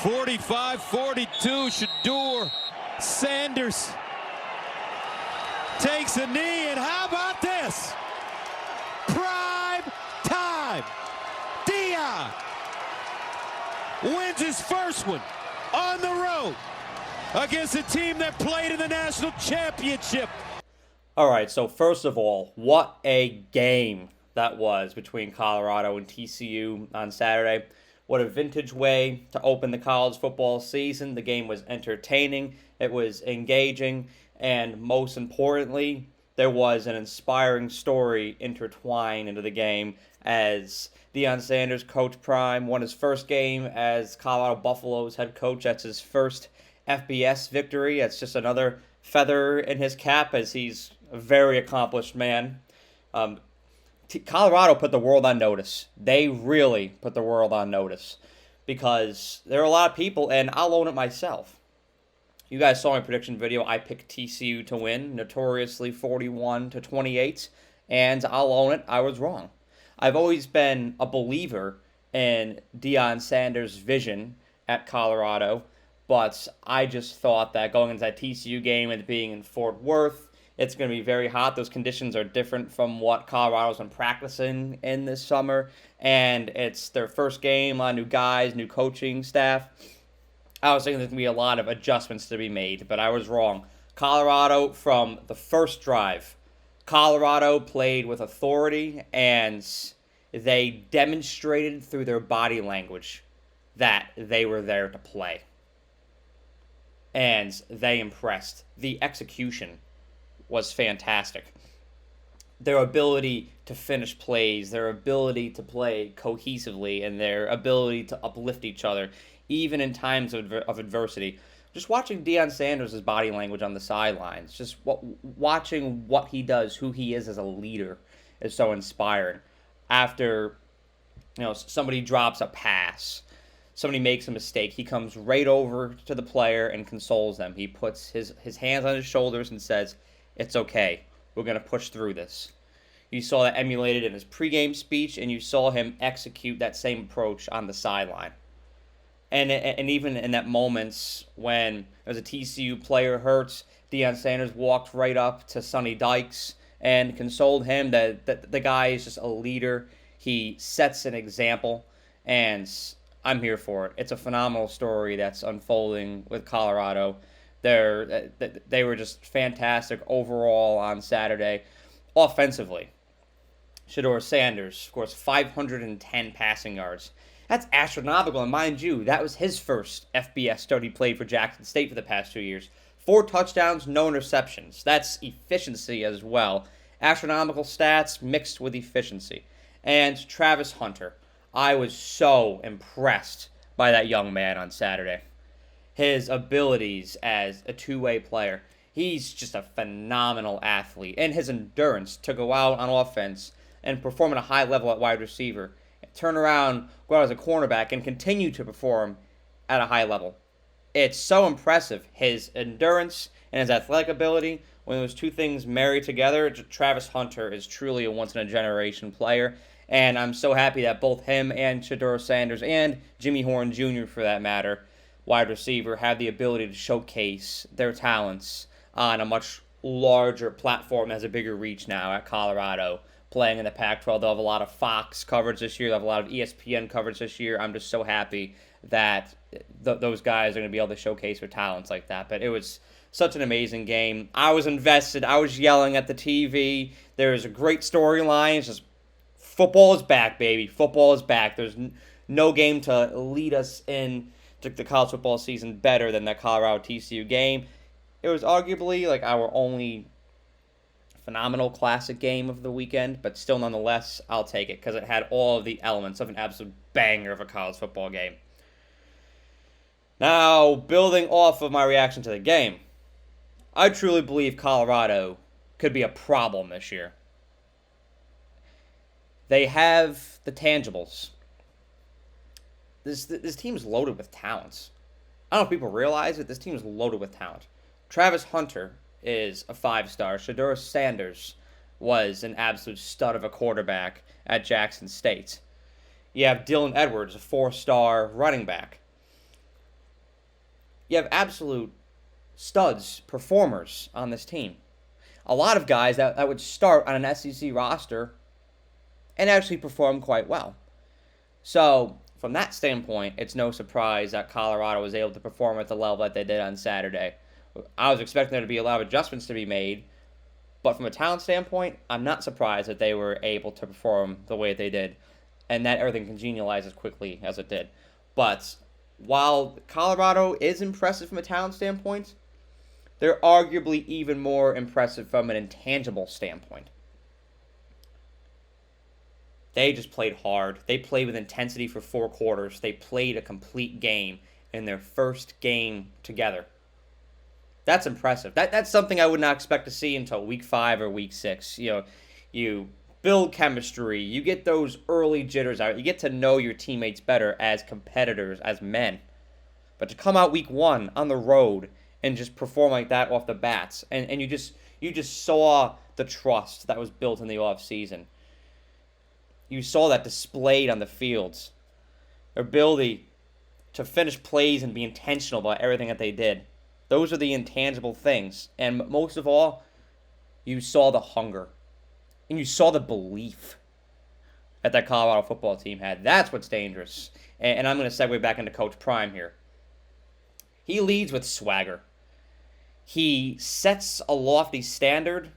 45-42, Shedeur Sanders takes a knee, and how about this? Prime time. Dion wins his first one on the road against a team that played in the national championship. All right, so first of all, what a game that was between Colorado and TCU on Saturday. What a vintage way to open the college football season. The game was entertaining, it was engaging, and most importantly, there was an inspiring story intertwined into the game as Deion Sanders, Coach Prime, won his first game as Colorado Buffaloes head coach. That's his first FBS victory. That's just another feather in his cap as he's a very accomplished man. Colorado put the world on notice. They really put the world on notice because there are a lot of people, and I'll own it myself. You guys saw my prediction video. I picked TCU to win, notoriously 41-28, and I'll own it. I was wrong. I've always been a believer in Deion Sanders' vision at Colorado, but I just thought that going into that TCU game and being in Fort Worth, it's going to be very hot. Those conditions are different from what Colorado's been practicing in this summer, and it's their first game on new guys, new coaching staff. I was thinking there's going to be a lot of adjustments to be made, but I was wrong. Colorado, from the first drive, Colorado played with authority, and they demonstrated through their body language that they were there to play. And they impressed. The execution was fantastic. Their ability to finish plays, their ability to play cohesively, and their ability to uplift each other, even in times of adversity. Just watching Deion Sanders' body language on the sidelines, just watching what he does, who he is as a leader, is so inspiring. After somebody drops a pass, somebody makes a mistake, he comes right over to the player and consoles them. He puts his hands on his shoulders and says, "It's okay. We're going to push through this." You saw that emulated in his pregame speech, and you saw him execute that same approach on the sideline. And even in that moments when there was a TCU player hurt, Deion Sanders walked right up to Sonny Dykes and consoled him that the guy is just a leader. He sets an example, and I'm here for it. It's a phenomenal story that's unfolding with Colorado. They were just fantastic overall on Saturday. Offensively, Shedeur Sanders, of course, 510 passing yards. That's astronomical, and mind you, that was his first FBS start. He played for Jackson State for the past 2 years. 4 touchdowns, no interceptions. That's efficiency as well. Astronomical stats mixed with efficiency. And Travis Hunter. I was so impressed by that young man on Saturday. His abilities as a two-way player. He's just a phenomenal athlete. And his endurance to go out on offense and perform at a high level at wide receiver, turn around, go out as a cornerback, and continue to perform at a high level. It's so impressive. His endurance and his athletic ability, when those two things marry together, Travis Hunter is truly a once-in-a-generation player. And I'm so happy that both him and Shedeur Sanders, and Jimmy Horn Jr. for that matter, wide receiver, have the ability to showcase their talents on a much larger platform that has a bigger reach now at Colorado. Playing in the Pac-12, they'll have a lot of Fox coverage this year. They'll have a lot of ESPN coverage this year. I'm just so happy that those guys are going to be able to showcase their talents like that. But it was such an amazing game. I was invested. I was yelling at the TV. There's a great storyline. It's just football is back, baby. Football is back. There's no game to lead us in to the college football season better than that Colorado TCU game. It was arguably like our only phenomenal classic game of the weekend, but still nonetheless, I'll take it because it had all of the elements of an absolute banger of a college football game. Now, building off of my reaction to the game, I truly believe Colorado could be a problem this year. They have the tangibles. This team is loaded with talents. I don't know if people realize it. This team is loaded with talent. Travis Hunter is a 5-star. Shedeur Sanders was an absolute stud of a quarterback at Jackson State. You have Dylan Edwards, a 4-star running back. You have absolute studs, performers on this team. A lot of guys that would start on an SEC roster and actually perform quite well. So, from that standpoint, it's no surprise that Colorado was able to perform at the level that they did on Saturday. I was expecting there to be a lot of adjustments to be made, but from a talent standpoint, I'm not surprised that they were able to perform the way they did and that everything congenialized as quickly as it did. But while Colorado is impressive from a talent standpoint, they're arguably even more impressive from an intangible standpoint. They just played hard. They played with intensity for 4 quarters. They played a complete game in their first game together. That's impressive. That's something I would not expect to see until week 5 or week 6. You build chemistry. You get those early jitters out. You get to know your teammates better as competitors, as men. But to come out week 1 on the road and just perform like that off the bats, and you just saw the trust that was built in the offseason. You saw that displayed on the fields. Their ability to finish plays and be intentional about everything that they did. Those are the intangible things. And most of all, you saw the hunger. And you saw the belief that Colorado football team had. That's what's dangerous. And I'm going to segue back into Coach Prime here. He leads with swagger. He sets a lofty standard,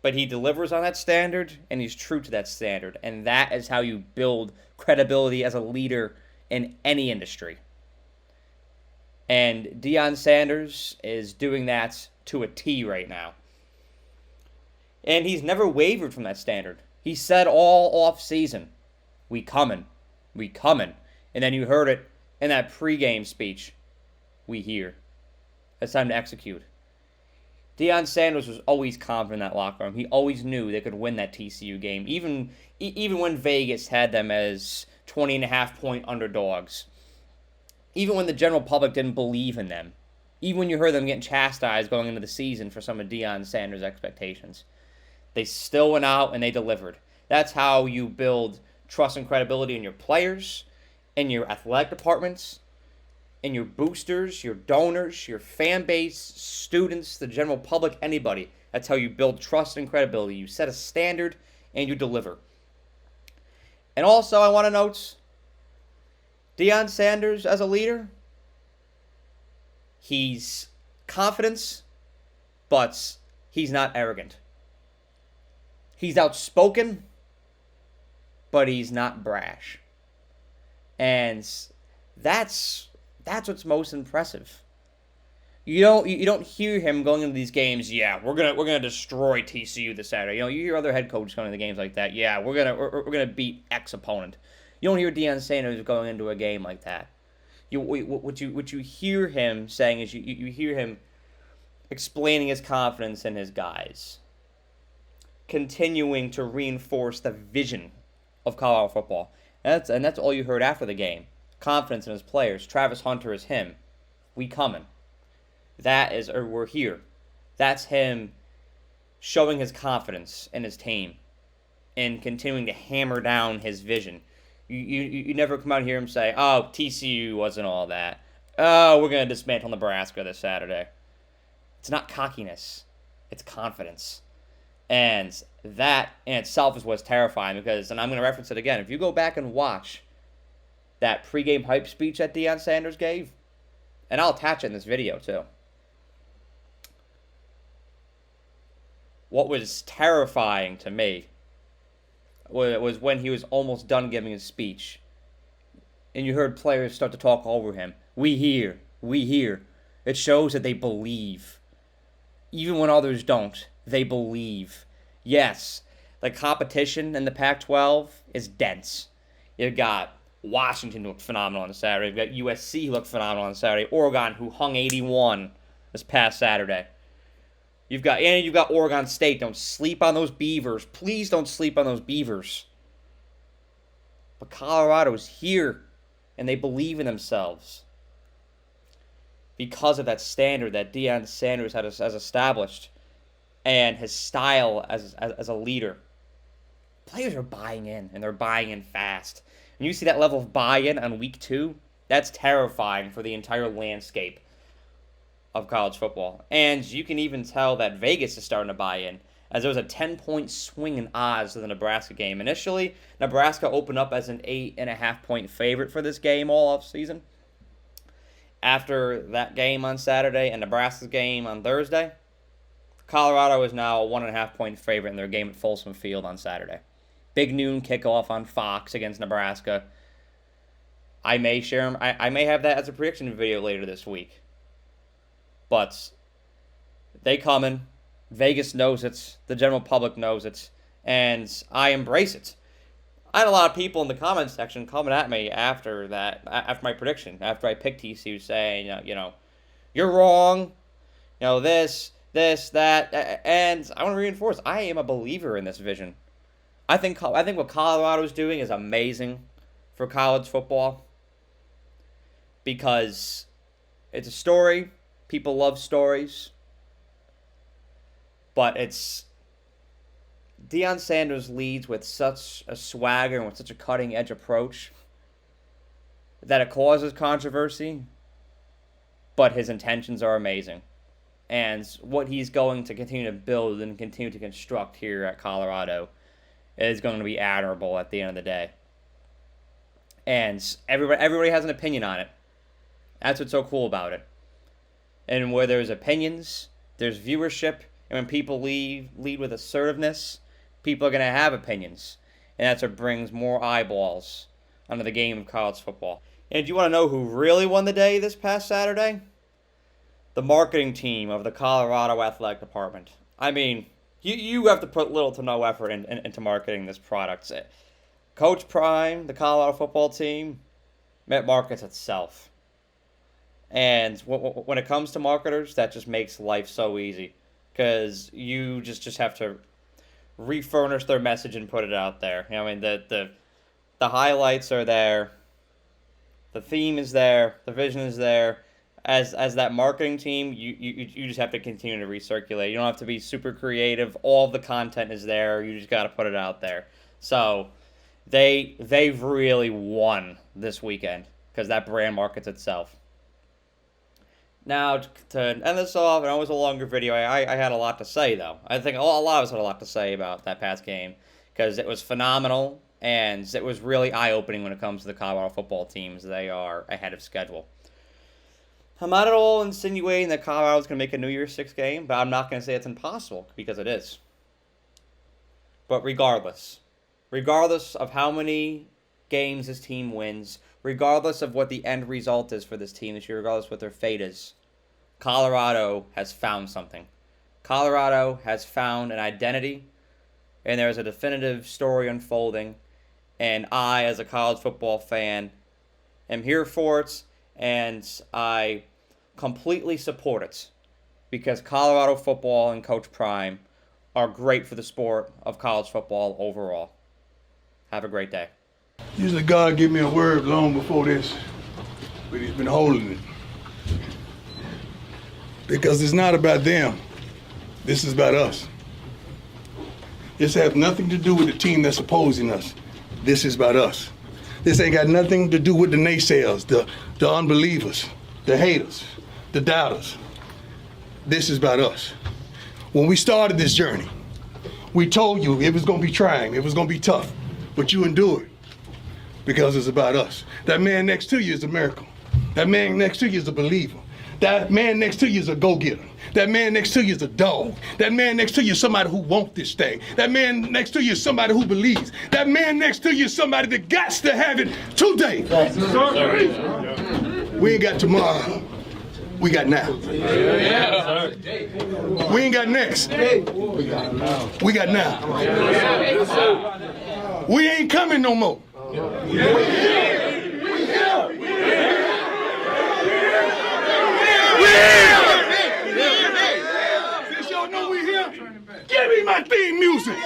but he delivers on that standard, and he's true to that standard. And that is how you build credibility as a leader in any industry. And Deion Sanders is doing that to a T right now. And he's never wavered from that standard. He said all off season, we coming. And then you heard it in that pregame speech, we here. It's time to execute. Deion Sanders was always confident in that locker room. He always knew they could win that TCU game, even when Vegas had them as 20.5-point underdogs. Even when the general public didn't believe in them. Even when you heard them getting chastised going into the season for some of Deion Sanders' expectations. They still went out and they delivered. That's how you build trust and credibility in your players, in your athletic departments, in your boosters, your donors, your fan base, students, the general public, anybody. That's how you build trust and credibility. You set a standard and you deliver. And also, I want to note, Deion Sanders as a leader, he's confident, but he's not arrogant. He's outspoken, but he's not brash. And that's what's most impressive. You don't hear him going into these games. Yeah, we're gonna destroy TCU this Saturday. You hear other head coaches going into games like that. Yeah, we're gonna beat X opponent. You don't hear Deion Sanders going into a game like that. What you hear him saying is you hear him explaining his confidence in his guys, continuing to reinforce the vision of Colorado football. And that's all you heard after the game. Confidence in his players. Travis Hunter is him. We coming. We're here. That's him showing his confidence in his team and continuing to hammer down his vision. You never come out and hear him say, oh, TCU wasn't all that. Oh, we're going to dismantle Nebraska this Saturday. It's not cockiness. It's confidence. And that in itself is what's terrifying because, and I'm going to reference it again, if you go back and watch that pregame hype speech that Deion Sanders gave, and I'll attach it in this video too. What was terrifying to me was when he was almost done giving his speech, and you heard players start to talk over him. We here. It shows that they believe. Even when others don't, they believe. Yes, the competition in the Pac-12 is dense. You've got Washington, who looked phenomenal on Saturday. You've got USC, who looked phenomenal on Saturday. Oregon, who hung 81 this past Saturday. You've got Oregon State. Don't sleep on those Beavers. Please don't sleep on those Beavers. But Colorado's here, and they believe in themselves because of that standard that Deion Sanders has established and his style as a leader. Players are buying in, and they're buying in fast. And you see that level of buy-in on week 2, That's terrifying for the entire landscape of college football. And you can even tell that Vegas is starting to buy in, as there was a 10-point swing in odds to the Nebraska game. Initially, Nebraska opened up as an 8.5-point favorite for this game all offseason. After that game on Saturday and Nebraska's game on Thursday, Colorado is now a 1.5-point favorite in their game at Folsom Field on Saturday. Big noon kickoff on Fox against Nebraska. I may share them. I may have that as a prediction video later this week. But they coming. Vegas knows it. The general public knows it. And I embrace it. I had a lot of people in the comments section coming at me after my prediction, after I picked TCU, saying, you're wrong. This, that. And I want to reinforce, I am a believer in this vision. I think what Colorado is doing is amazing for college football, because it's a story. People love stories. But it's Deion Sanders leads with such a swagger and with such a cutting-edge approach that it causes controversy, but his intentions are amazing. And what he's going to continue to build and continue to construct here at Colorado is going to be admirable at the end of the day. And everybody has an opinion on it. That's what's so cool about it. And where there's opinions, there's viewership. And when people lead with assertiveness, people are going to have opinions. And that's what brings more eyeballs onto the game of college football. And do you want to know who really won the day this past Saturday? The marketing team of the Colorado Athletic Department. I mean, you have to put little to no effort into marketing this product. Coach Prime, the Colorado football team, it markets itself. And when it comes to marketers, that just makes life so easy. Because you just have to refurnish their message and put it out there. The highlights are there. The theme is there. The vision is there. As that marketing team, you just have to continue to recirculate. You don't have to be super creative. All the content is there. You just got to put it out there. So they've really won this weekend because that brand markets itself. Now, to end this off, and it was a longer video, I had a lot to say, though. I think a lot of us had a lot to say about that past game, because it was phenomenal, and it was really eye-opening when it comes to the Colorado football teams. They are ahead of schedule. I'm not at all insinuating that Colorado's going to make a New Year's Six game, but I'm not going to say it's impossible, because it is. But regardless of how many games this team wins, regardless of what the end result is for this team this year, regardless of what their fate is, Colorado has found something. Colorado has found an identity, and there's a definitive story unfolding, and I, as a college football fan, am here for it, and I completely support it, because Colorado football and Coach Prime are great for the sport of college football overall. Have a great day. Usually God gave me a word long before this, but he's been holding it. Because it's not about them. This is about us. This has nothing to do with the team that's opposing us. This is about us. This ain't got nothing to do with the naysayers, the unbelievers, the haters, the doubters. This is about us. When we started this journey, we told you it was going to be trying, it was going to be tough, but you endured. Because it's about us. That man next to you is a miracle. That man next to you is a believer. That man next to you is a go-getter. That man next to you is a dog. That man next to you is somebody who wants this thing. That man next to you is somebody who believes. That man next to you is somebody that got to have it today. We ain't got tomorrow. We got now. We ain't got next. We got now. We ain't coming no more. We here! We here! We here! Since y'all know we here, give me my theme music!